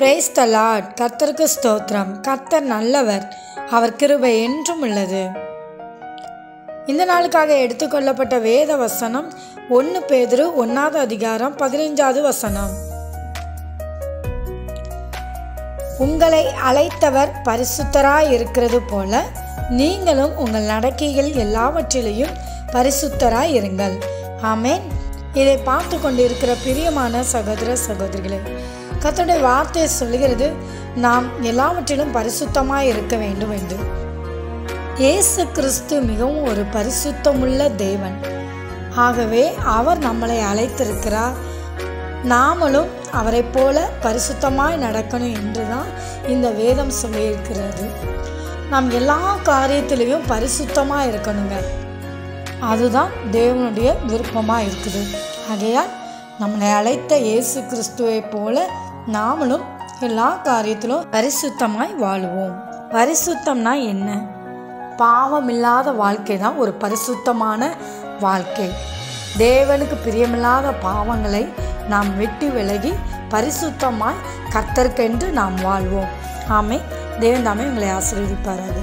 Praise the Lord. கர்த்தருக்கு ஸ்தோத்திரம். கர்த்தர் நல்லவர், அவர் கிருபை என்றும் உள்ளது. இந்த நாளுக்காக எடுத்துக்கொள்ளப்பட்ட வேத வசனம் 1 பேதுரு 1வது அதிகாரம் 15வது வசனம். உங்களை அழைத்தவர் பரிசுத்தராய் இருக்கிறது போல நீங்களும் உங்கள் நடக்கைகள் எல்லாவற்றிலையும் பரிசுத்தராய் இருங்கள். ஆமென். இதை பார்த்து கொண்டிருக்கிற பிரியமான சகோதர சகோதரிகளே, கர்த்தருடைய வார்த்தை சொல்கிறது நாம் எல்லாவற்றிலும் பரிசுத்தமாய் இருக்க வேண்டும் என்று. இயேசு கிறிஸ்து மிகவும் ஒரு பரிசுத்தமுள்ள தேவன். ஆகவே அவர் நம்மளை அழைத்திருக்கிறார். நாமளும் அவரை போல பரிசுத்தமாய் நடக்கணும் என்று தான் இந்த வேதம் சொல்லியிருக்கிறது. நாம் எல்லா காரியத்திலையும் பரிசுத்தமாக இருக்கணுங்க. அதுதான் தேவனுடைய விருப்பமாக இருக்குது. ஆகையால் நம்மளை அழைத்த இயேசு கிறிஸ்துவை போல நாமளும் எல்லா காரியத்திலும் பரிசுத்தமாய் வாழுவோம். பரிசுத்தம்னா என்ன? பாவமில்லாத வாழ்க்கை தான் ஒரு பரிசுத்தமான வாழ்க்கை. தேவனுக்கு பிரியமில்லாத பாவங்களை நாம் வெட்டி விலகி பரிசுத்தமாய் கர்த்தருக்கென்று நாம் வாழ்வோம். ஆமென். தேவன் தாமே உங்களை ஆசீர்வதிப்பாராக.